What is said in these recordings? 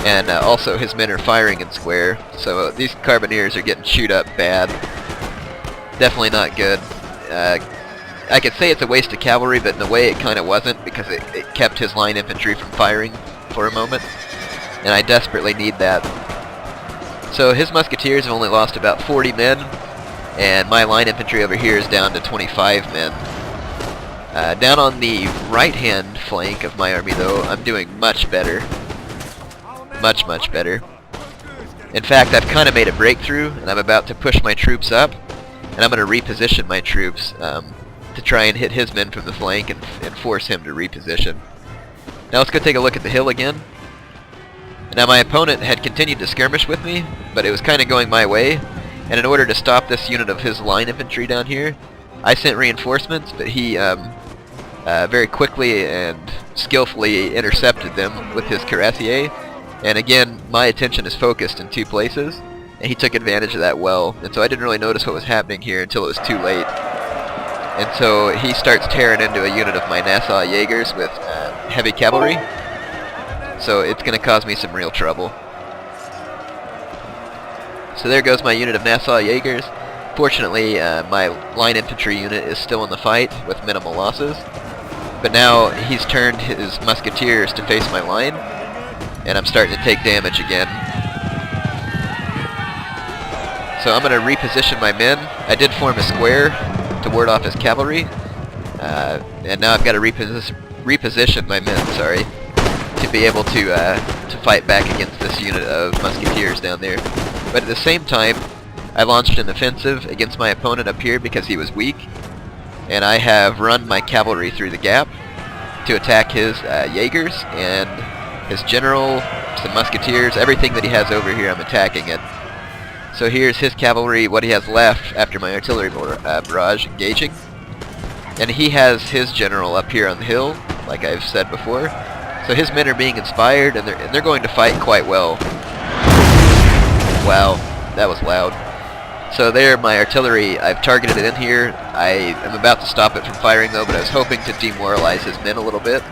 and also his men are firing in square, so these carbineers are getting chewed up bad. Definitely not good. I could say it's a waste of cavalry, but in a way it kind of wasn't, because it kept his line infantry from firing for a moment, and I desperately need that. So his musketeers have only lost about 40 men, and my line infantry over here is down to 25 men. Down on the right-hand flank of my army, though, I'm doing much better. Much, much better. In fact, I've kind of made a breakthrough, and I'm about to push my troops up, and I'm going to reposition my troops to try and hit his men from the flank and force him to reposition. Now let's go take a look at the hill again. Now my opponent had continued to skirmish with me, but it was kind of going my way, and in order to stop this unit of his line infantry down here, I sent reinforcements, but he very quickly and skillfully intercepted them with his cuirassier. And again, my attention is focused in two places, and he took advantage of that well, and so I didn't really notice what was happening here until it was too late. And so he starts tearing into a unit of my Nassau Jaegers with heavy cavalry, so it's going to cause me some real trouble. So there goes my unit of Nassau Jaegers. Fortunately, my line infantry unit is still in the fight with minimal losses, but now he's turned his musketeers to face my line, and I'm starting to take damage again. So I'm going to reposition my men. I did form a square to ward off his cavalry, and now I've got to reposition my men, sorry, to be able to fight back against this unit of musketeers down there. But at the same time, I launched an offensive against my opponent up here because he was weak, and I have run my cavalry through the gap to attack his Jaegers and his general, some musketeers, everything that he has over here, I'm attacking it. So here's his cavalry, what he has left after my artillery barrage engaging. And he has his general up here on the hill, like I've said before. So his men are being inspired, and they're going to fight quite well. Wow, that was loud. So there, my artillery, I've targeted it in here. I am about to stop it from firing though, but I was hoping to demoralize his men a little bit.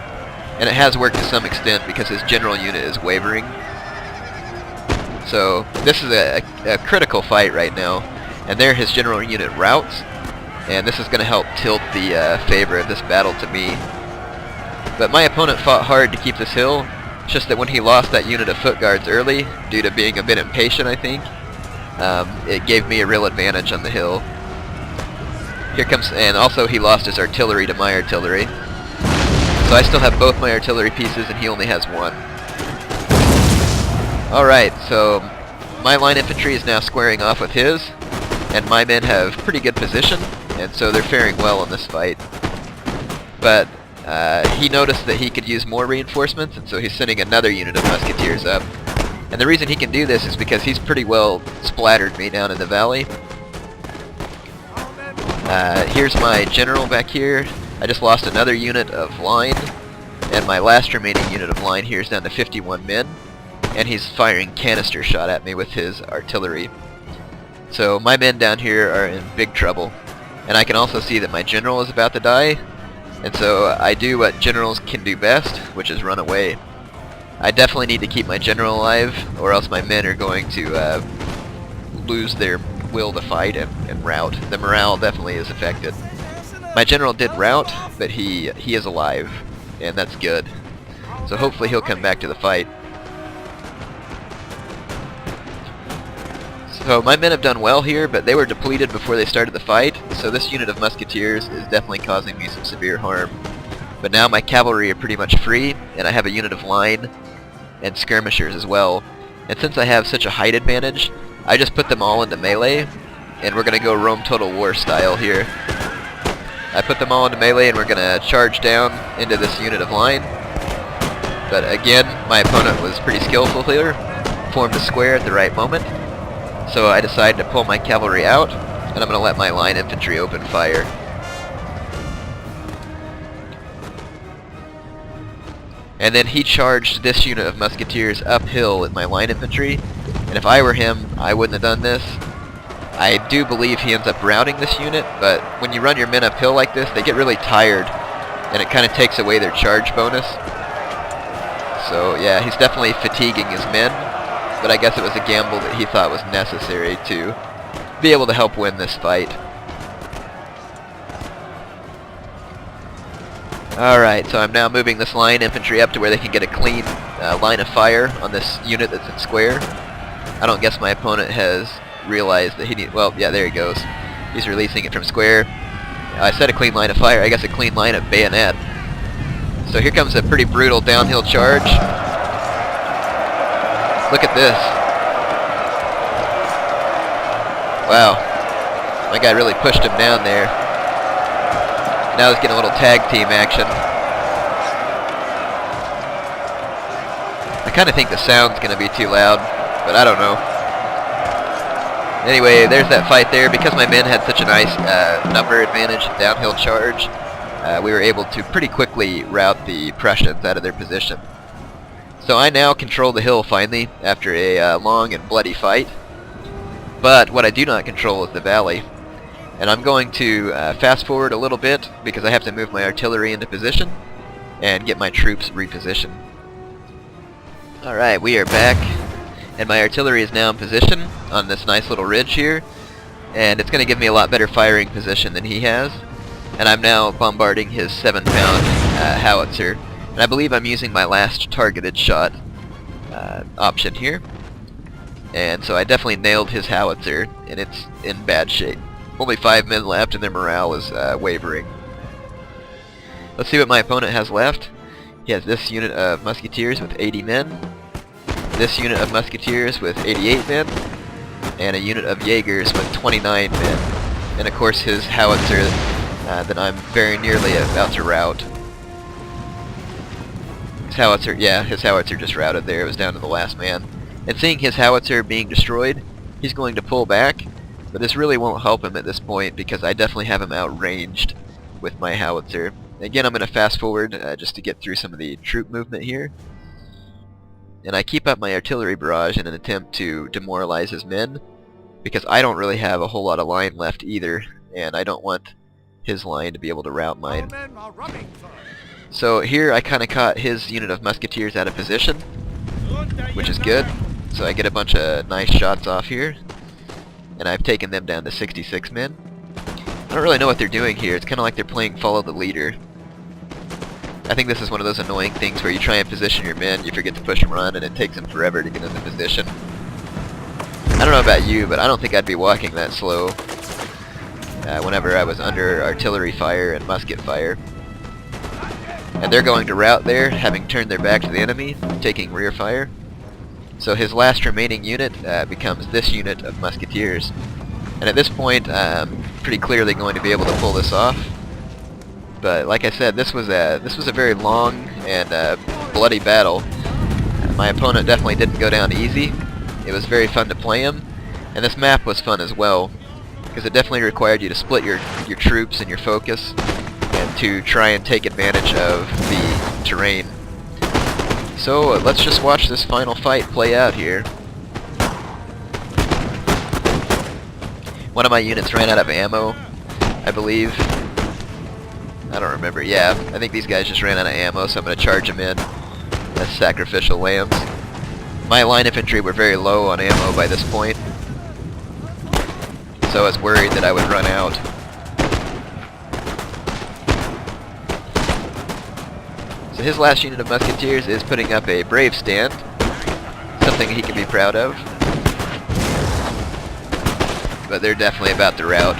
And it has worked to some extent because his general unit is wavering. So this is a critical fight right now, and there his general unit routs, and this is going to help tilt the favor of this battle to me. But my opponent fought hard to keep this hill. It's just that when he lost that unit of foot guards early, due to being a bit impatient, I think, it gave me a real advantage on the hill. Here comes, and also he lost his artillery to my artillery. So I still have both my artillery pieces, and he only has one. Alright, so my line infantry is now squaring off with his, and my men have pretty good position, and so they're faring well in this fight. But he noticed that he could use more reinforcements, and so he's sending another unit of musketeers up. And the reason he can do this is because he's pretty well splattered me down in the valley. Here's my general back here. I just lost another unit of line, and my last remaining unit of line here is down to 51 men, and he's firing canister shot at me with his artillery. So my men down here are in big trouble, and I can also see that my general is about to die, and so I do what generals can do best, which is run away. I definitely need to keep my general alive, or else my men are going to lose their will to fight and rout. The morale definitely is affected. My general did rout, but he is alive, and that's good. So hopefully he'll come back to the fight. So my men have done well here, but they were depleted before they started the fight, so this unit of musketeers is definitely causing me some severe harm. But now my cavalry are pretty much free, and I have a unit of line and skirmishers as well. And since I have such a height advantage, I just put them all into melee, and we're going to go Rome Total War style here. I put them all into melee, and we're going to charge down into this unit of line. But again, my opponent was pretty skillful here, formed a square at the right moment. So I decided to pull my cavalry out, and I'm going to let my line infantry open fire. And then he charged this unit of musketeers uphill with my line infantry, and if I were him, I wouldn't have done this. I do believe he ends up routing this unit, but when you run your men uphill like this, they get really tired, and it kind of takes away their charge bonus. So yeah, he's definitely fatiguing his men, but I guess it was a gamble that he thought was necessary to be able to help win this fight. Alright, so I'm now moving this line infantry up to where they can get a clean line of fire on this unit that's in square. I don't guess my opponent has realized that he needs... Well, yeah, there he goes. He's releasing it from square. I said a clean line of fire, I guess a clean line of bayonet. So here comes a pretty brutal downhill charge. Look at this. Wow. My guy really pushed him down there. Now he's getting a little tag team action. I kind of think the sound's going to be too loud, but I don't know. Anyway, there's that fight there. Because my men had such a nice number advantage and downhill charge, we were able to pretty quickly rout the Prussians out of their position. So I now control the hill finally, after a long and bloody fight. But what I do not control is the valley. And I'm going to fast forward a little bit, because I have to move my artillery into position and get my troops repositioned. Alright, we are back, and my artillery is now in position on this nice little ridge here, and it's going to give me a lot better firing position than he has. And I'm now bombarding his 7-pound howitzer, and I believe I'm using my last targeted shot option here. And so I definitely nailed his howitzer, and it's in bad shape. Only 5 men left, and their morale is wavering. Let's see what my opponent has left. He has this unit of musketeers with 80 men, this unit of musketeers with 88 men, and a unit of Jaegers with 29 men. And of course his howitzer that I'm very nearly about to rout. His howitzer just routed there. It was down to the last man. And seeing his howitzer being destroyed, he's going to pull back. But this really won't help him at this point, because I definitely have him outranged with my howitzer. Again, I'm going to fast forward just to get through some of the troop movement here. And I keep up my artillery barrage in an attempt to demoralize his men, because I don't really have a whole lot of line left either, and I don't want his line to be able to rout mine. So here I kind of caught his unit of musketeers out of position, which is good. So I get a bunch of nice shots off here. And I've taken them down to 66 men. I don't really know what they're doing here. It's kind of like they're playing follow the leader. I think this is one of those annoying things where you try and position your men, you forget to push and run, and it takes them forever to get into position. I don't know about you, but I don't think I'd be walking that slow whenever I was under artillery fire and musket fire. And they're going to rout there, having turned their back to the enemy, taking rear fire. So his last remaining unit becomes this unit of musketeers. And at this point, I'm pretty clearly going to be able to pull this off. But like I said, this was a very long and bloody battle. My opponent definitely didn't go down easy. It was very fun to play him, and this map was fun as well, because it definitely required you to split your troops and your focus, and to try and take advantage of the terrain. So let's just watch this final fight play out here. One of my units ran out of ammo, I believe. I don't remember. Yeah, I think these guys just ran out of ammo, so I'm going to charge them in as sacrificial lambs. My line infantry were very low on ammo by this point, so I was worried that I would run out. So his last unit of musketeers is putting up a brave stand, something he can be proud of. But they're definitely about to rout.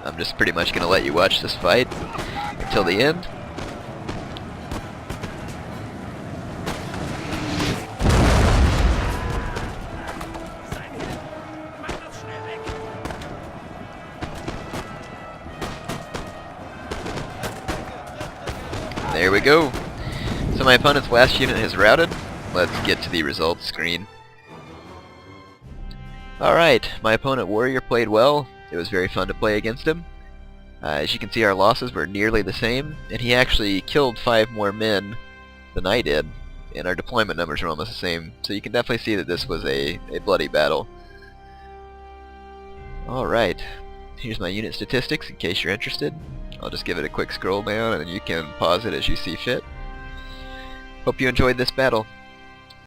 I'm just pretty much going to let you watch this fight until the end. There we go. So my opponent's last unit has routed. Let's get to the results screen. Alright, my opponent Warrior played well. It was very fun to play against him. As you can see, our losses were nearly the same, and he actually killed 5 more men than I did. and our deployment numbers are almost the same. So you can definitely see that this was a bloody battle. Alright, here's my unit statistics in case you're interested. I'll just give it a quick scroll down and you can pause it as you see fit. Hope you enjoyed this battle.